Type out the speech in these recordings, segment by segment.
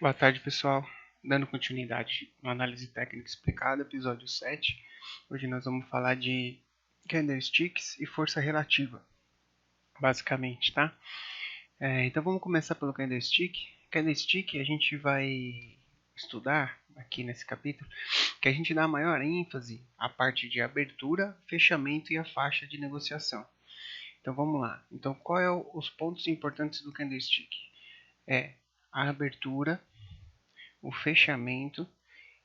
Boa tarde, pessoal. Dando continuidade no Análise Técnica Explicada, episódio 7. Hoje nós vamos falar de candlesticks e força relativa, basicamente, tá? Então vamos começar pelo candlestick. Candlestick a gente vai estudar aqui nesse capítulo, que a gente dá maior ênfase à parte de abertura, fechamento e a faixa de negociação. Então vamos lá. Então qual é os pontos importantes do candlestick? É a abertura, o fechamento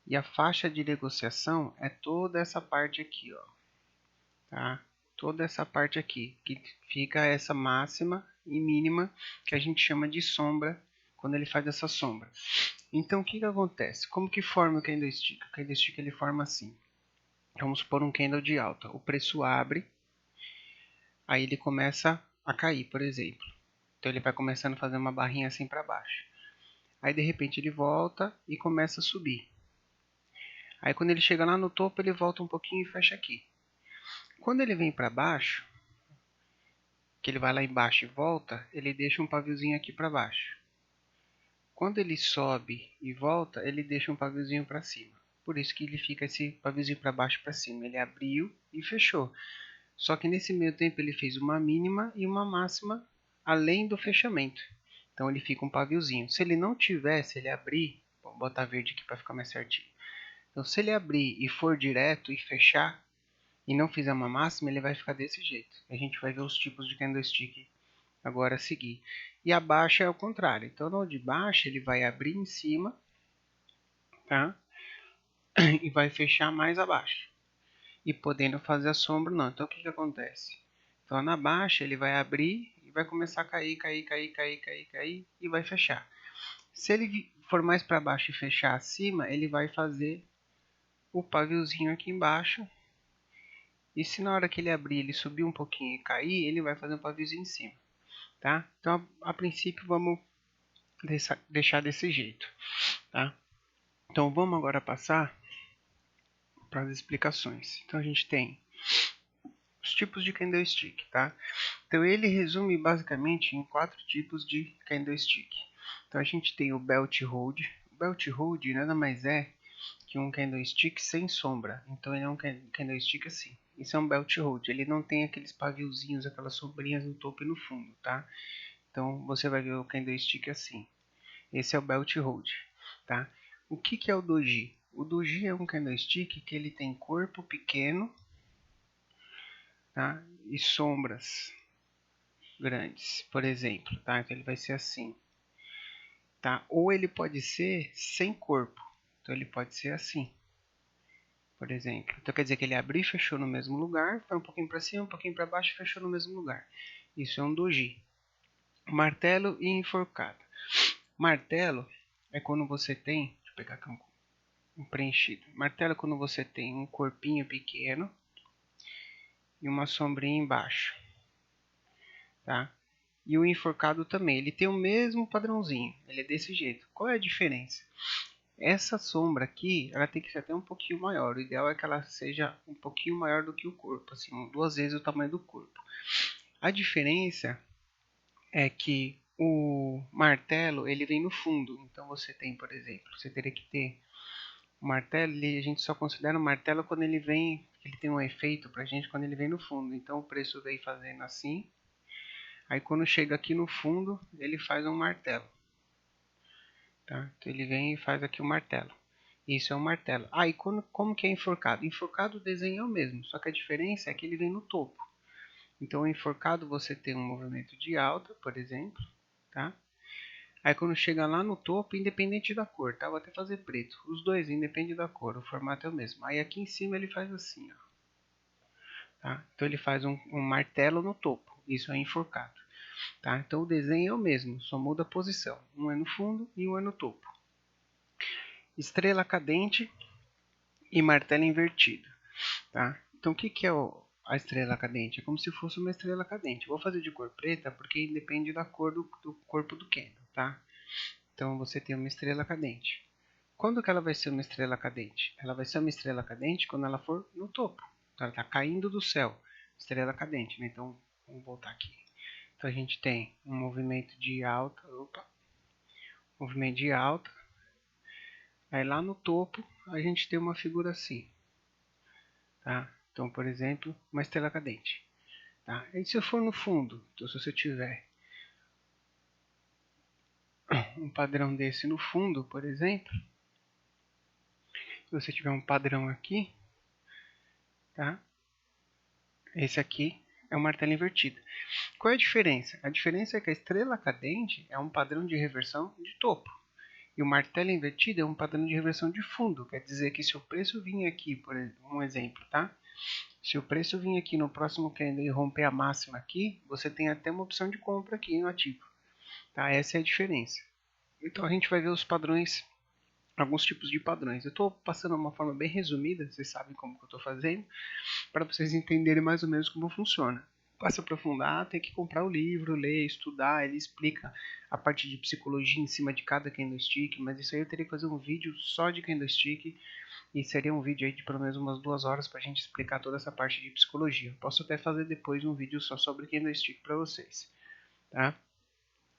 e a faixa de negociação é toda essa parte aqui, ó, tá? Toda essa parte aqui, que fica essa máxima e mínima que a gente chama de sombra quando ele faz essa sombra. Então, o que acontece? Como que forma o candlestick? O candlestick ele forma assim. Vamos supor um candle de alta. O preço abre, aí ele começa a cair, por exemplo. Então, ele vai começando a fazer uma barrinha assim para baixo. Aí, de repente, ele volta e começa a subir. Aí quando ele chega lá no topo, ele volta um pouquinho e fecha aqui. Quando ele vem para baixo, que ele vai lá embaixo e volta, ele deixa um paviozinho aqui para baixo. Quando ele sobe e volta, ele deixa um paviozinho para cima. Por isso que ele fica esse paviozinho para baixo e para cima. Ele abriu e fechou. Só que nesse meio tempo ele fez uma mínima e uma máxima além do fechamento. Então ele fica um paviozinho. Se ele não tiver, se ele abrir, vou botar verde aqui para ficar mais certinho. Então se ele abrir e for direto e fechar, e não fizer uma máxima, ele vai ficar desse jeito. A gente vai ver os tipos de candlestick agora a seguir. E a baixa é o contrário. Então, no de baixa, ele vai abrir em cima, tá? E vai fechar mais abaixo. E podendo fazer a sombra, não. Então, o que acontece? Então, na baixa, ele vai abrir e vai começar a cair, e vai fechar. Se ele for mais para baixo e fechar acima, ele vai fazer o paviozinho aqui embaixo. E se na hora que ele abrir, ele subir um pouquinho e cair, ele vai fazer um paviozinho em cima. Tá? Então, a princípio, vamos deixar desse jeito. Tá? Então, vamos agora passar para as explicações. Então, a gente tem os tipos de candlestick. Tá? Então, ele resume basicamente em 4 tipos de candlestick. Então, a gente tem o belt hold. O belt hold nada mais é que um candlestick sem sombra. Então, ele é um candlestick assim. Isso é um belt hold. Ele não tem aqueles paviozinhos, aquelas sombrinhas no topo e no fundo. Tá? Então, você vai ver o candlestick assim. Esse é o belt hold, tá? O que é o doji? O doji é um candlestick que ele tem corpo pequeno, tá? E sombras grandes, por exemplo, tá? Então ele vai ser assim, tá? Ou ele pode ser sem corpo, então ele pode ser assim, por exemplo. Então quer dizer que ele abriu e fechou no mesmo lugar, foi um pouquinho para cima, um pouquinho para baixo e fechou no mesmo lugar. Isso é um doji. Martelo e enforcado. Martelo é quando você tem, deixa eu pegar aqui um preenchido. Martelo é quando você tem um corpinho pequeno e uma sombrinha embaixo, tá? E o enforcado também, ele tem o mesmo padrãozinho, ele é desse jeito. Qual é a diferença? Essa sombra aqui, ela tem que ser até um pouquinho maior. O ideal é que ela seja um pouquinho maior do que o corpo, assim, 2 vezes o tamanho do corpo. A diferença é que o martelo, ele vem no fundo. Então você tem, por exemplo, você teria que ter o martelo, a gente só considera o martelo quando ele vem, ele tem um efeito pra gente quando ele vem no fundo. Então o preço vem fazendo assim, aí quando chega aqui no fundo, ele faz um martelo. Tá? Então ele vem e faz aqui o martelo. Isso é um martelo. Ah, e como que é enforcado? Enforcado o desenho é o mesmo, só que a diferença é que ele vem no topo. Então o enforcado você tem um movimento de alta, por exemplo, tá? Aí quando chega lá no topo, independente da cor, tá? Vou até fazer preto. Os dois, independe da cor, o formato é o mesmo. Aí aqui em cima ele faz assim, ó. Tá? Então ele faz um martelo no topo. Isso é enforcado. Tá? Então o desenho é o mesmo, só muda a posição. Um é no fundo e um é no topo. Estrela cadente e martelo invertido. Tá? Então o que é a estrela cadente? É como se fosse uma estrela cadente. Vou fazer de cor preta porque depende da cor do corpo do candle. Tá? Então você tem uma estrela cadente. Quando que ela vai ser uma estrela cadente? Ela vai ser uma estrela cadente quando ela for no topo. Então ela está caindo do céu. Estrela cadente, né? Então vamos voltar aqui. Então a gente tem um movimento de alta, movimento de alta, Aí lá no topo a gente tem uma figura assim, tá? Então, por exemplo, uma estrela cadente. Tá? E se eu for no fundo, então se você tiver um padrão desse no fundo, por exemplo, se você tiver um padrão aqui, tá? Esse aqui é um martelo invertido. Qual é a diferença? A diferença é que a estrela cadente é um padrão de reversão de topo. E o martelo invertido é um padrão de reversão de fundo. Quer dizer que se o preço vir aqui, por um exemplo, tá? Se o preço vir aqui no próximo candle e romper a máxima aqui, você tem até uma opção de compra aqui no ativo. Tá? Essa é a diferença. Então a gente vai ver os padrões, alguns tipos de padrões. Eu estou passando uma forma bem resumida, vocês sabem como que eu estou fazendo, para vocês entenderem mais ou menos como funciona. Para se aprofundar, tem que comprar o livro, ler, estudar, ele explica a parte de psicologia em cima de cada candlestick, mas isso aí eu teria que fazer um vídeo só de candlestick, e seria um vídeo aí de pelo menos umas 2 horas para a gente explicar toda essa parte de psicologia. Posso até fazer depois um vídeo só sobre candlestick para vocês, tá?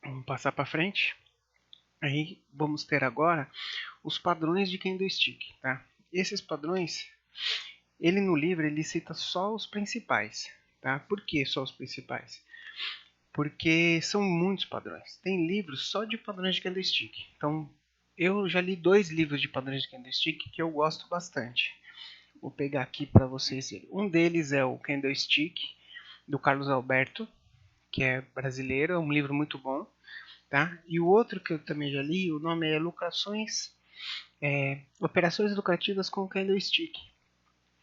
Vamos passar para frente. Aí vamos ter agora os padrões de candlestick, tá? Esses padrões, ele no livro ele cita só os principais, tá? Por que só os principais? Porque são muitos padrões. Tem livros só de padrões de candlestick. Então, eu já li 2 livros de padrões de candlestick que eu gosto bastante. Vou pegar aqui para vocês. Um deles é o Candlestick do Carlos Alberto, que é brasileiro, é um livro muito bom, tá? E o outro que eu também já li, o nome é Operações Lucrativas com Candlestick,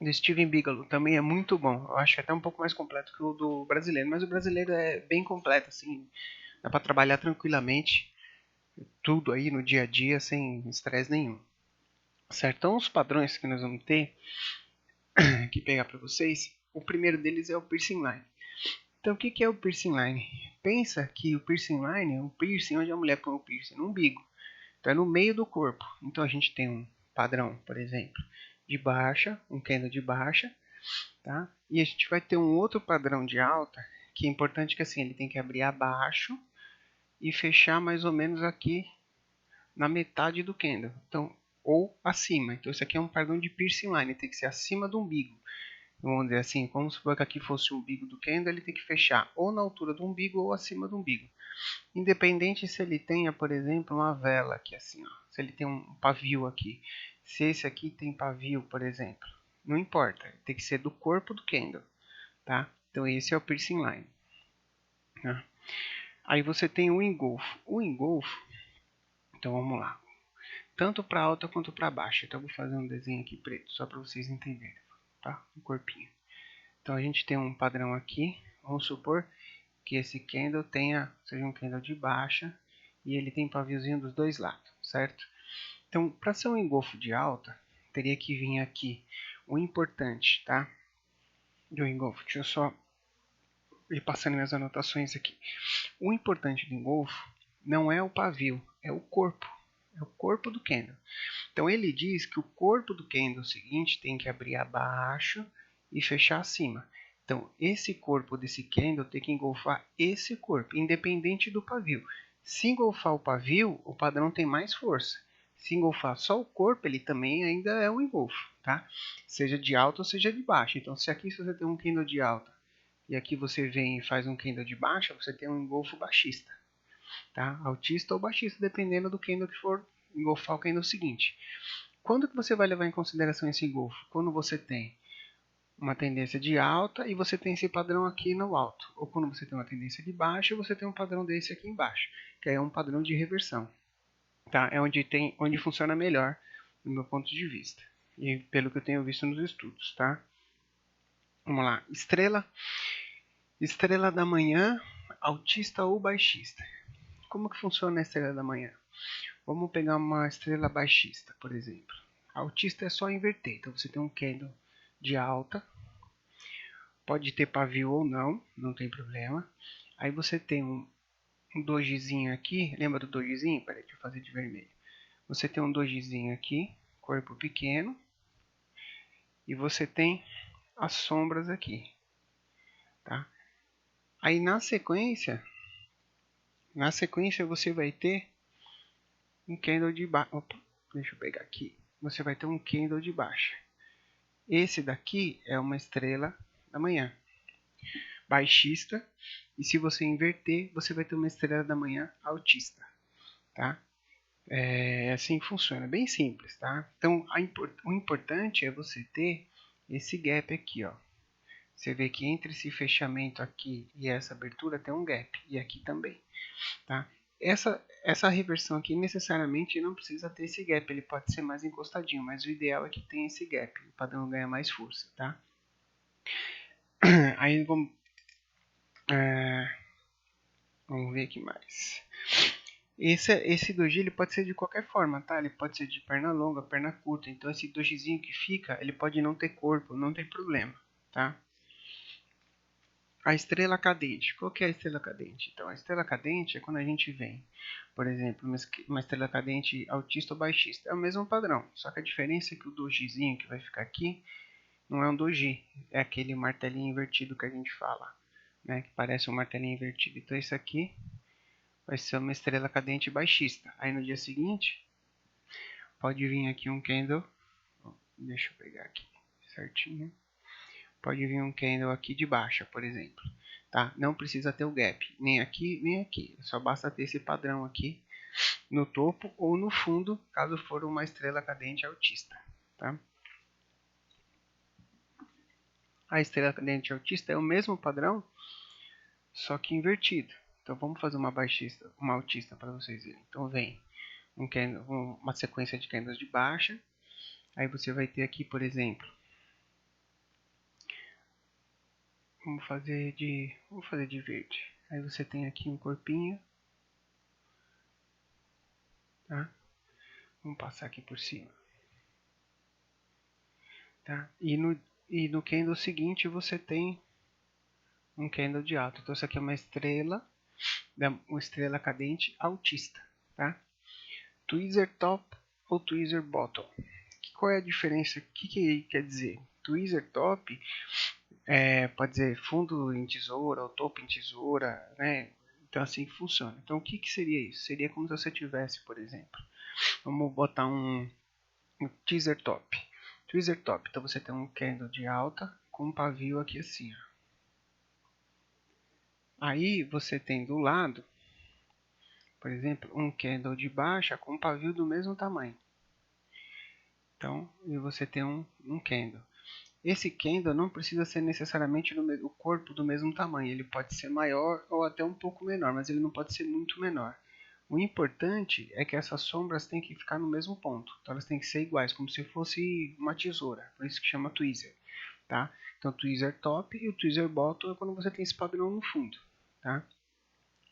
do Steven Bigelow. Também é muito bom. Eu acho até um pouco mais completo que o do brasileiro, mas o brasileiro é bem completo, assim, dá para trabalhar tranquilamente tudo aí no dia a dia sem estresse nenhum. Certo? Então, os padrões que nós vamos ter que pegar para vocês, o primeiro deles é o piercing line. Então, o que é o piercing line? Pensa que o piercing line é um piercing onde a mulher põe o piercing no umbigo. Então, é no meio do corpo. Então, a gente tem um padrão, por exemplo, de baixa, um candle de baixa, tá? E a gente vai ter um outro padrão de alta, que é importante que assim, ele tem que abrir abaixo e fechar mais ou menos aqui na metade do candle. Então, ou acima. Então, isso aqui é um padrão de piercing line, tem que ser acima do umbigo. Vamos dizer assim, como se for que aqui fosse o umbigo do candle, ele tem que fechar ou na altura do umbigo ou acima do umbigo. Independente se ele tenha, por exemplo, uma vela aqui assim, ó. Se ele tem um pavio aqui. Se esse aqui tem pavio, por exemplo. Não importa, tem que ser do corpo do candle, tá? Então esse é o piercing line. Tá? Aí você tem o engolfo. O engolfo, então vamos lá. Tanto para alta quanto para baixa. Então eu vou fazer um desenho aqui preto, só para vocês entenderem, tá? Um corpinho. Então a gente tem um padrão aqui, vamos supor que esse candle seja um candle de baixa e ele tem paviozinho dos dois lados, certo? Então, para ser um engolfo de alta, teria que vir aqui o importante, tá? Do engolfo. Deixa eu só ir passando minhas anotações aqui. O importante do engolfo não é o pavio, é o corpo. É o corpo do candle. Então ele diz que o corpo do candle seguinte tem que abrir abaixo e fechar acima. Então esse corpo desse candle tem que engolfar esse corpo, independente do pavio. Se engolfar o pavio, o padrão tem mais força. Se engolfar só o corpo, ele também ainda é um engolfo, tá? Seja de alta ou seja de baixa. Então se aqui você tem um candle de alta e aqui você vem e faz um candle de baixa, você tem um engolfo baixista, tá? Altista ou baixista, dependendo do candle que for engolfar o candle seguinte. Quando que você vai levar em consideração esse engolfo? Quando você tem uma tendência de alta e você tem esse padrão aqui no alto. Ou quando você tem uma tendência de baixa e você tem um padrão desse aqui embaixo, que é um padrão de reversão. Tá? É onde funciona melhor, no meu ponto de vista. E pelo que eu tenho visto nos estudos, tá? Vamos lá. Estrela da manhã, altista ou baixista. Como que funciona a estrela da manhã? Vamos pegar uma estrela baixista, por exemplo. A altista é só inverter. Então você tem um candle de alta, pode ter pavio ou não, não tem problema. Aí você tem um dojizinho aqui, lembra do dojizinho? Peraí, deixa eu fazer de vermelho. Você tem um dojizinho aqui, corpo pequeno, e você tem as sombras aqui, tá? Aí na sequência você vai ter um candle de baixa. deixa eu pegar aqui, você vai ter um candle de baixa. Esse daqui é uma estrela da manhã, baixista, e se você inverter, você vai ter uma estrela da manhã altista, tá? É assim que funciona, bem simples, tá? Então, o importante é você ter esse gap aqui, ó. Você vê que entre esse fechamento aqui e essa abertura tem um gap, e aqui também, tá? Essa reversão aqui necessariamente não precisa ter esse gap, ele pode ser mais encostadinho, mas o ideal é que tenha esse gap, o padrão ganha mais força, tá? Aí vamos ver aqui mais. Esse doji ele pode ser de qualquer forma, tá? Ele pode ser de perna longa, perna curta. Então esse dojizinho que fica, ele pode não ter corpo, não tem problema, tá? A estrela cadente. Qual que é a estrela cadente? Então a estrela cadente é quando a gente vem, por exemplo, uma estrela cadente altista ou baixista. É o mesmo padrão, só que a diferença é que o dojizinho que vai ficar aqui não é um doji, é aquele martelinho invertido que a gente fala, né? Que parece um martelinho invertido. Então isso aqui vai ser uma estrela cadente baixista. Aí no dia seguinte, pode vir aqui um candle, deixa eu pegar aqui certinho, pode vir um candle aqui de baixa, por exemplo, tá? Não precisa ter o gap, nem aqui, nem aqui, só basta ter esse padrão aqui no topo ou no fundo, caso for uma estrela cadente altista, tá? A estrela cadente altista é o mesmo padrão, só que invertido. Então vamos fazer uma baixista, uma altista para vocês verem. Então vem uma sequência de candles de baixa. Aí você vai ter aqui, por exemplo, vamos fazer de verde. Aí você tem aqui um corpinho, tá? Vamos passar aqui por cima, tá? E no candle seguinte você tem um candle de alta. Então isso aqui é uma estrela cadente altista, tá? Tweezer top ou tweezer bottom. Qual é a diferença? O que quer dizer? Tweezer top pode dizer fundo em tesoura ou topo em tesoura, né? Então assim que funciona. Então o que seria isso? Seria como se você tivesse, por exemplo, vamos botar um teaser top. Teaser top, então você tem um candle de alta com um pavio aqui assim, ó. Aí você tem do lado, por exemplo, um candle de baixa com um pavio do mesmo tamanho. Então, e você tem um candle. Esse candle não precisa ser necessariamente o corpo do mesmo tamanho. Ele pode ser maior ou até um pouco menor, mas ele não pode ser muito menor. O importante é que essas sombras têm que ficar no mesmo ponto. Então elas têm que ser iguais, como se fosse uma tesoura. Por isso que chama tweezer, tá? Então tweezer top e o tweezer bottom é quando você tem esse padrão no fundo, tá?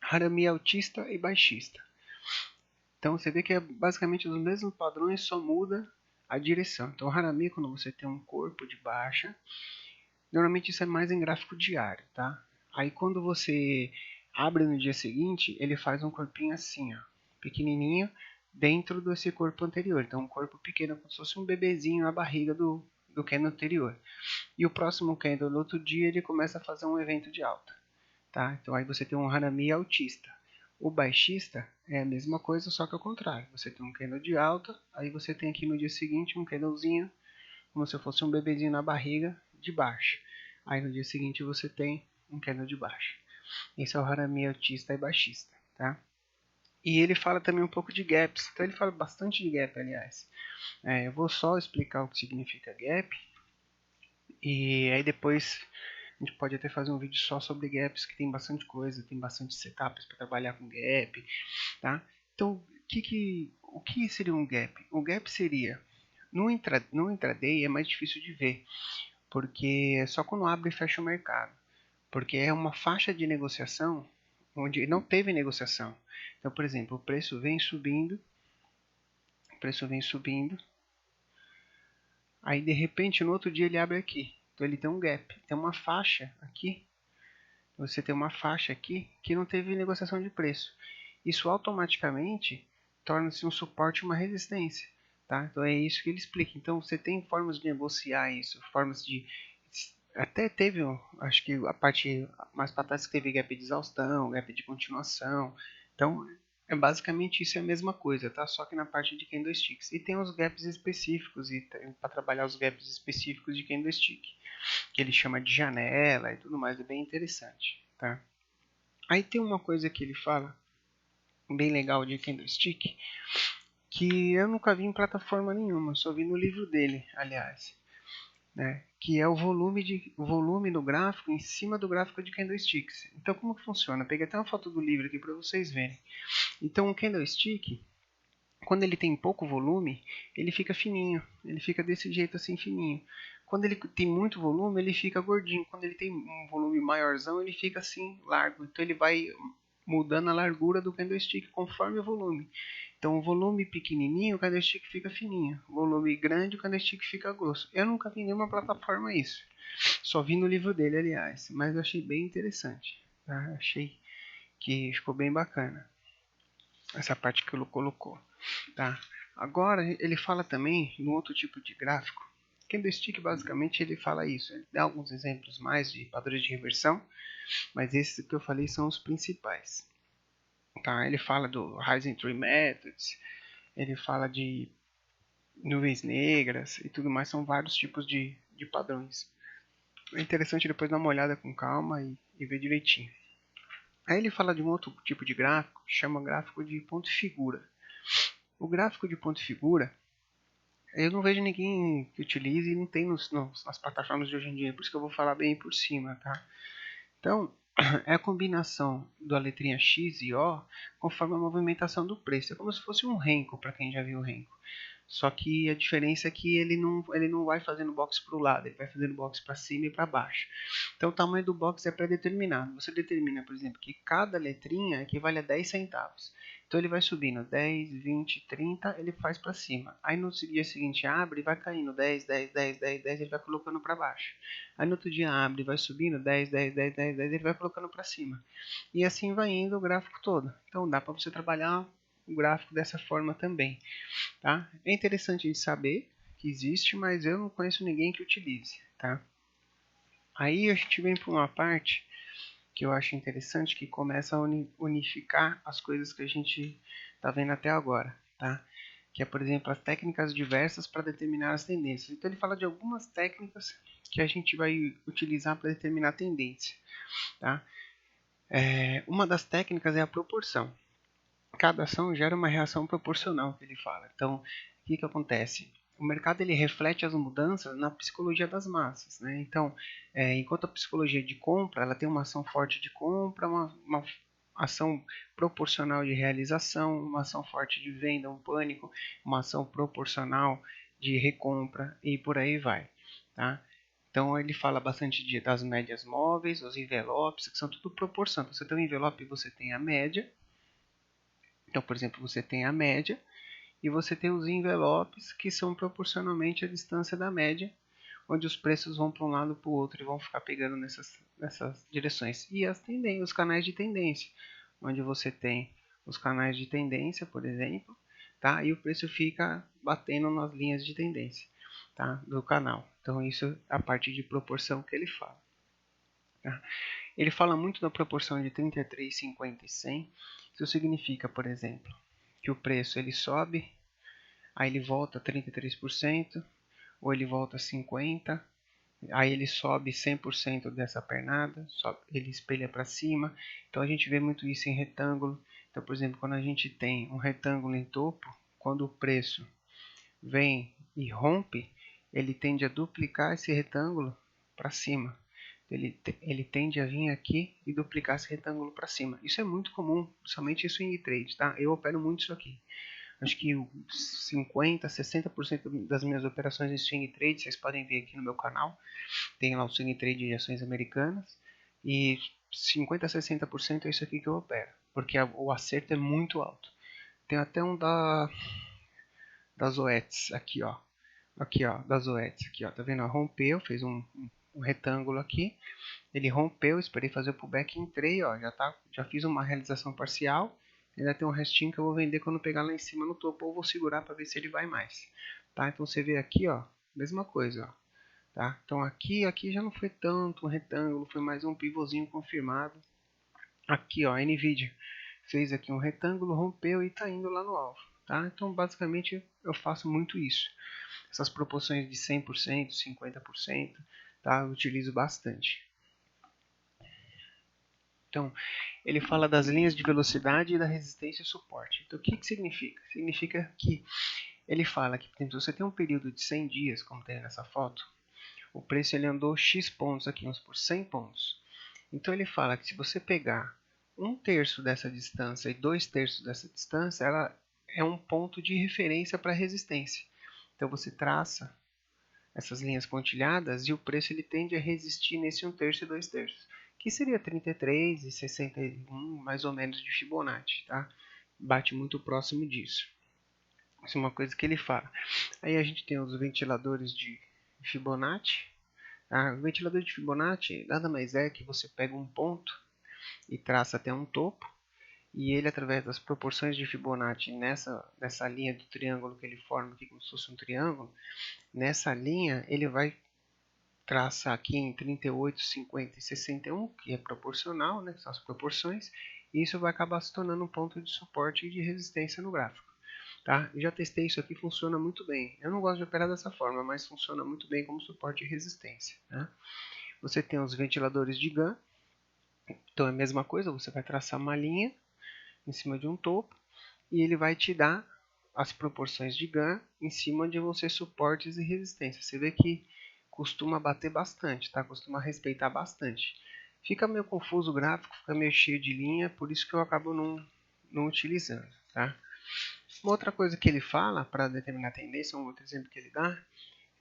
Harami altista e baixista. Então você vê que é basicamente os mesmos padrões, só muda a direção. Então o Harami, quando você tem um corpo de baixa, normalmente isso é mais em gráfico diário, tá? Aí quando você abre no dia seguinte, ele faz um corpinho assim, ó, pequenininho, dentro desse corpo anterior. Então um corpo pequeno, como se fosse um bebezinho na barriga do candle anterior. E o próximo candle no outro dia ele começa a fazer um evento de alta, tá? Então aí você tem um Hanami altista. O baixista é a mesma coisa, só que ao contrário. Você tem um candle de alta, aí você tem aqui no dia seguinte um candlezinho, como se fosse um bebezinho na barriga, de baixo. Aí no dia seguinte você tem um candle de baixo. Esse é o Hanami altista e baixista, tá? E ele fala também um pouco de gaps, então ele fala bastante de gap, aliás. Eu vou só explicar o que significa gap, e aí depois a gente pode até fazer um vídeo só sobre gaps, que tem bastante coisa, tem bastante setups para trabalhar com gap, tá? Então, o que seria um gap? O gap seria, no intraday é mais difícil de ver, porque é só quando abre e fecha o mercado, porque é uma faixa de negociação onde não teve negociação. Então, por exemplo, o preço vem subindo, aí de repente no outro dia ele abre aqui, então ele tem um gap, tem uma faixa aqui. Você tem uma faixa aqui que não teve negociação de preço. Isso automaticamente torna-se um suporte e uma resistência, tá? Então é isso que ele explica. Então você tem formas de negociar isso, formas de até teve, acho que a parte mais para trás que teve gap de exaustão, gap de continuação. Então é basicamente isso, é a mesma coisa, tá? Só que na parte de candlesticks. E tem os gaps específicos, e para trabalhar os gaps específicos de candlestick, que ele chama de janela e tudo mais, é bem interessante, tá? Aí tem uma coisa que ele fala, bem legal de candlestick, que eu nunca vi em plataforma nenhuma, só vi no livro dele, aliás, né? Que é o volume do gráfico em cima do gráfico de candlesticks. Então como que funciona? Eu peguei até uma foto do livro aqui para vocês verem. Então um candlestick, quando ele tem pouco volume, ele fica fininho, ele fica desse jeito assim fininho. Quando ele tem muito volume, ele fica gordinho. Quando ele tem um volume maiorzão, ele fica assim largo. Então ele vai mudando a largura do candlestick conforme o volume. Então o volume pequenininho, o candlestick fica fininho. O volume grande, o candlestick fica grosso. Eu nunca vi em nenhuma plataforma isso. Só vi no livro dele, aliás. Mas eu achei bem interessante. Tá? Achei que ficou bem bacana essa parte que ele colocou. Tá? Agora ele fala também no outro tipo de gráfico. Candlestick basicamente ele fala isso. Ele dá alguns exemplos mais de padrões de reversão, mas esses que eu falei são os principais. Tá? Ele fala do Rising Tree Methods, ele fala de nuvens negras e tudo mais, são vários tipos de padrões. É interessante depois dar uma olhada com calma e ver direitinho. Aí ele fala de um outro tipo de gráfico, que chama gráfico de ponto e figura. O gráfico de ponto e figura, eu não vejo ninguém que utilize e não tem nas plataformas de hoje em dia, por isso que eu vou falar bem por cima, tá? Então, é a combinação da letrinha X e O conforme a movimentação do preço. É como se fosse um renko, para quem já viu o renko. Só que a diferença é que ele não vai fazendo box para o lado, ele vai fazendo box para cima e para baixo. Então o tamanho do box é pré-determinado. Você determina, por exemplo, que cada letrinha equivale a 10 centavos. Então ele vai subindo 10, 20, 30, ele faz para cima. Aí no dia seguinte abre e vai caindo 10, 10, 10, 10, 10, ele vai colocando para baixo. Aí no outro dia abre e vai subindo 10, 10, 10, 10, 10, ele vai colocando para cima. E assim vai indo o gráfico todo. Então dá para você trabalhar o gráfico dessa forma também. Tá? É interessante de saber que existe, mas eu não conheço ninguém que utilize. Tá? Aí a gente vem para uma parte que eu acho interessante, que começa a unificar as coisas que a gente está vendo até agora. Tá? Que é, por exemplo, as técnicas diversas para determinar as tendências. Então ele fala de algumas técnicas que a gente vai utilizar para determinar a tendência. Tá? Uma das técnicas é a proporção. Cada ação gera uma reação proporcional, que ele fala. Então, o que acontece? O mercado ele reflete as mudanças na psicologia das massas, né? Então, enquanto a psicologia de compra ela tem uma ação forte de compra, uma ação proporcional de realização, uma ação forte de venda, um pânico, uma ação proporcional de recompra e por aí vai, tá? Então ele fala bastante das médias móveis, os envelopes, que são tudo proporção. Você tem um envelope e você tem a média. Então, por exemplo, você tem a média e você tem os envelopes que são proporcionalmente à distância da média, onde os preços vão para um lado para o outro e vão ficar pegando nessas direções. E os canais de tendência, onde você tem os canais de tendência, por exemplo, tá? E o preço fica batendo nas linhas de tendência, tá? Do canal. Então isso é a parte de proporção que ele fala. Tá? Ele fala muito da proporção de 33, 50 e 100. Isso significa, por exemplo, que o preço ele sobe, aí ele volta a 33%, ou ele volta a 50%, aí ele sobe 100% dessa pernada, ele espelha para cima. Então a gente vê muito isso em retângulo. Então, por exemplo, quando a gente tem um retângulo em topo, quando o preço vem e rompe, ele tende a duplicar esse retângulo para cima. Ele tende a vir aqui e duplicar esse retângulo para cima. Isso é muito comum, principalmente em swing trade, tá? Eu opero muito isso aqui. Acho que 50, 60% das minhas operações em swing trade, vocês podem ver aqui no meu canal, tem lá o swing trade de ações americanas, e 50 a 60% é isso aqui que eu opero, porque o acerto é muito alto. Tem até um das OETs aqui, ó. Aqui, ó, das OETs aqui, ó. Tá vendo? Rompeu, fez um retângulo aqui. Ele rompeu, esperei fazer o pullback, entrei, ó, já fiz uma realização parcial. Ainda tem um restinho que eu vou vender quando pegar lá em cima no topo, ou vou segurar para ver se ele vai mais, tá? Então você vê aqui, ó, mesma coisa, ó, tá? Então aqui já não foi tanto um retângulo, foi mais um pivôzinho confirmado. Aqui, ó, Nvidia fez aqui um retângulo, rompeu e está indo lá no alvo. Tá? Então, basicamente, eu faço muito isso. Essas proporções de 100%, 50%, tá? Eu utilizo bastante. Então, ele fala das linhas de velocidade e da resistência e suporte. Então, o que significa? Significa que ele fala que, por exemplo, se você tem um período de 100 dias, como tem nessa foto, o preço ele andou X pontos aqui, vamos por 100 pontos. Então, ele fala que se você pegar 1/3 dessa distância e 2/3 dessa distância, ela é um ponto de referência para resistência. Então, você traça essas linhas pontilhadas e o preço ele tende a resistir nesse 1/3 e 2/3, que seria 33 e 61, mais ou menos, de Fibonacci, tá? Bate muito próximo disso. Isso é uma coisa que ele fala. Aí a gente tem os ventiladores de Fibonacci. Tá? O ventilador de Fibonacci nada mais é que você pega um ponto e traça até um topo, e ele, através das proporções de Fibonacci nessa linha do triângulo que ele forma aqui, como se fosse um triângulo, nessa linha ele vai traçar aqui em 38, 50 e 61, que é proporcional, né, que são as proporções, e isso vai acabar se tornando um ponto de suporte e de resistência no gráfico. Tá? Eu já testei isso aqui, funciona muito bem. Eu não gosto de operar dessa forma, mas funciona muito bem como suporte e resistência. Né? Você tem os ventiladores de Gunn, então é a mesma coisa, você vai traçar uma linha em cima de um topo, e ele vai te dar as proporções de Gunn em cima de você suportes e resistência. Você vê que costuma bater bastante, tá? Costuma respeitar bastante. Fica meio confuso o gráfico, fica meio cheio de linha, por isso que eu acabo não utilizando, tá? Uma outra coisa que ele fala para determinar a tendência, um outro exemplo que ele dá,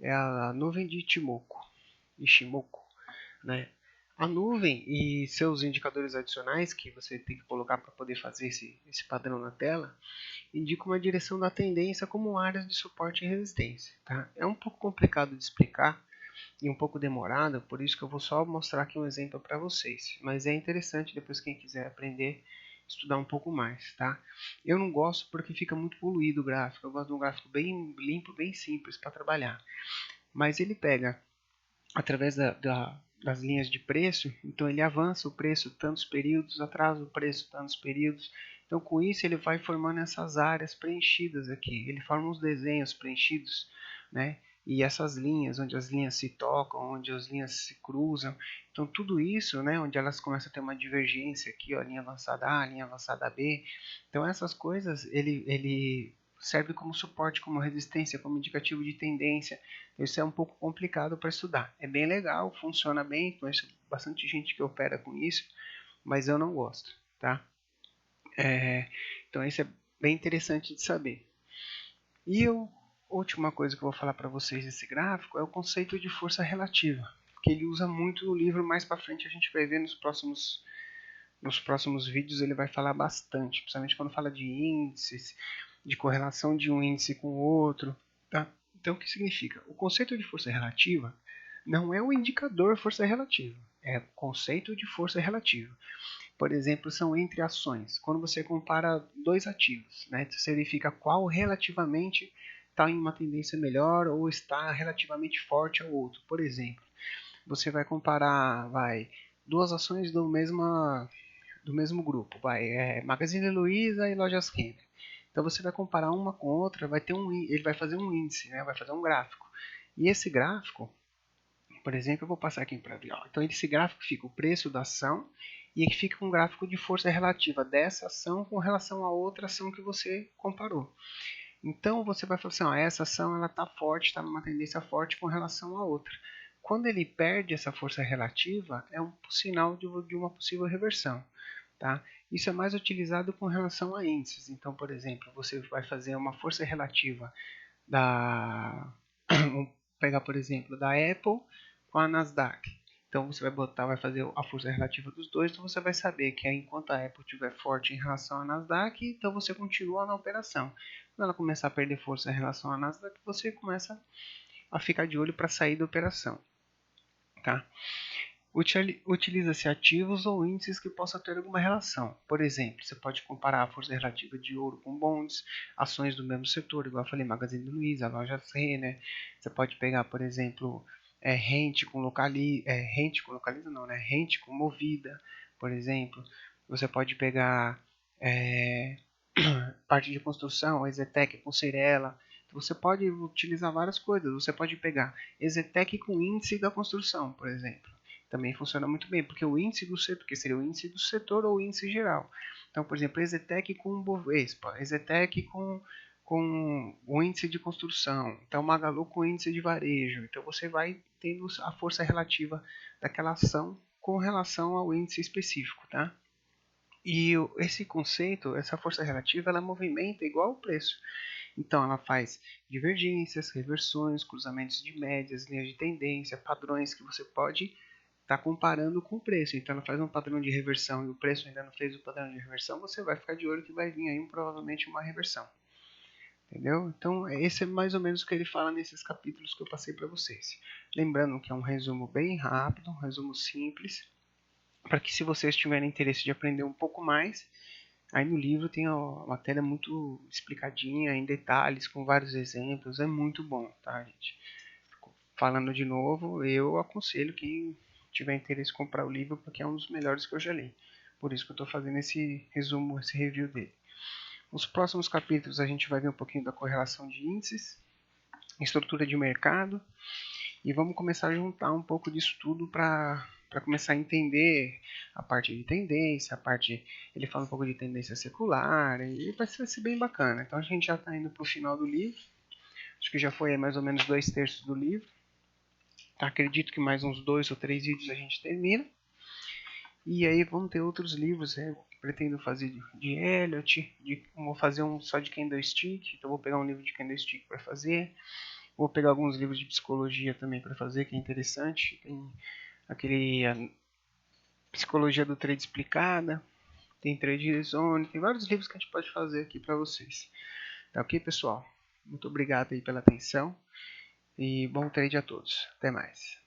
é a nuvem de Ishimoku, né? A nuvem e seus indicadores adicionais que você tem que colocar para poder fazer esse padrão na tela, indica uma direção da tendência como áreas de suporte e resistência. Tá? É um pouco complicado de explicar e um pouco demorado, por isso que eu vou só mostrar aqui um exemplo para vocês. Mas é interessante depois quem quiser aprender, estudar um pouco mais. Tá? Eu não gosto porque fica muito poluído o gráfico, eu gosto de um gráfico bem limpo, bem simples para trabalhar. Mas ele pega, através das linhas de preço, então ele avança o preço tantos períodos, atrasa o preço tantos períodos. Então, com isso, ele vai formando essas áreas preenchidas aqui. Ele forma uns desenhos preenchidos, né? E essas linhas, onde as linhas se tocam, onde as linhas se cruzam. Então, tudo isso, né? Onde elas começam a ter uma divergência aqui, ó, linha avançada A, linha avançada B. Então, essas coisas, ele serve como suporte, como resistência, como indicativo de tendência. Isso é um pouco complicado para estudar. É bem legal, funciona bem, conheço bastante gente que opera com isso, mas eu não gosto, tá? Então isso é bem interessante de saber. E a última coisa que eu vou falar para vocês desse gráfico é o conceito de força relativa, que ele usa muito no livro. Mais para frente a gente vai ver nos próximos vídeos, ele vai falar bastante, principalmente quando fala de índices, de correlação de um índice com o outro. Tá? Então, o que significa? O conceito de força relativa não é o indicador força relativa, é o conceito de força relativa. Por exemplo, são entre ações. Quando você compara dois ativos, né, você verifica qual relativamente está em uma tendência melhor ou está relativamente forte ao outro. Por exemplo, você vai comparar duas ações do mesmo grupo, Magazine Luiza e Lojas Renner. Então você vai comparar uma com outra, ele vai fazer um índice, né? Vai fazer um gráfico. E esse gráfico, por exemplo, eu vou passar aqui para ver. Ó. Então esse gráfico fica o preço da ação e aqui fica um gráfico de força relativa dessa ação com relação a outra ação que você comparou. Então você vai falar assim, ó, essa ação ela está forte, está numa tendência forte com relação a outra. Quando ele perde essa força relativa, é um sinal de uma possível reversão. Tá? Isso é mais utilizado com relação a índices. Então, por exemplo, você vai fazer uma força relativa da... Vamos pegar, por exemplo, da Apple com a Nasdaq. Então, você vai fazer a força relativa dos dois, então você vai saber que enquanto a Apple estiver forte em relação à Nasdaq, então você continua na operação. Quando ela começar a perder força em relação à Nasdaq, você começa a ficar de olho para sair da operação. Tá? Utiliza-se ativos ou índices que possam ter alguma relação. Por exemplo, você pode comparar a força relativa de ouro com bonds, ações do mesmo setor, igual eu falei, Magazine Luiza, Lojas Renner. Você pode pegar, por exemplo, rente com Localiza, não, né? Rente com Movida, por exemplo. Você pode pegar parte de construção, Exetec com Cirela. Você pode utilizar várias coisas. Você pode pegar Exetec com índice da construção, por exemplo. Também funciona muito bem, porque o índice do setor, que seria o índice do setor ou o índice geral. Então, por exemplo, Exetec com Bovespa, Exetec com o índice de construção, então Magalu com o índice de varejo. Então você vai tendo a força relativa daquela ação com relação ao índice específico, tá? E esse conceito, essa força relativa, ela movimenta igual o preço. Então ela faz divergências, reversões, cruzamentos de médias, linhas de tendência, padrões que você pode estar comparando com o preço. Então ela faz um padrão de reversão e o preço ainda não fez o padrão de reversão, você vai ficar de olho que vai vir aí provavelmente uma reversão. Entendeu? Então, esse é mais ou menos o que ele fala nesses capítulos que eu passei para vocês. Lembrando que é um resumo bem rápido, um resumo simples, para que se vocês tiverem interesse de aprender um pouco mais, aí no livro tem a matéria muito explicadinha, em detalhes, com vários exemplos, é muito bom, tá, gente? Falando de novo, eu aconselho quem tiver interesse em comprar o livro, porque é um dos melhores que eu já li. Por isso que eu estou fazendo esse resumo, esse review dele. Nos próximos capítulos a gente vai ver um pouquinho da correlação de índices, estrutura de mercado, e vamos começar a juntar um pouco disso tudo para começar a entender a parte de tendência, ele fala um pouco de tendência secular, e vai ser bem bacana. Então a gente já está indo para o final do livro, acho que já foi mais ou menos 2/3 do livro. Acredito que mais uns 2 ou 3 vídeos a gente termina. E aí vão ter outros livros, eu pretendo fazer de Elliott, vou fazer um só de Candlestick, então vou pegar um livro de Candlestick para fazer. Vou pegar alguns livros de psicologia também para fazer, que é interessante. Tem aquele Psicologia do Trade Explicada, tem Trade Zone, tem vários livros que a gente pode fazer aqui para vocês. Tá ok, pessoal? Muito obrigado aí pela atenção e bom trade a todos. Até mais.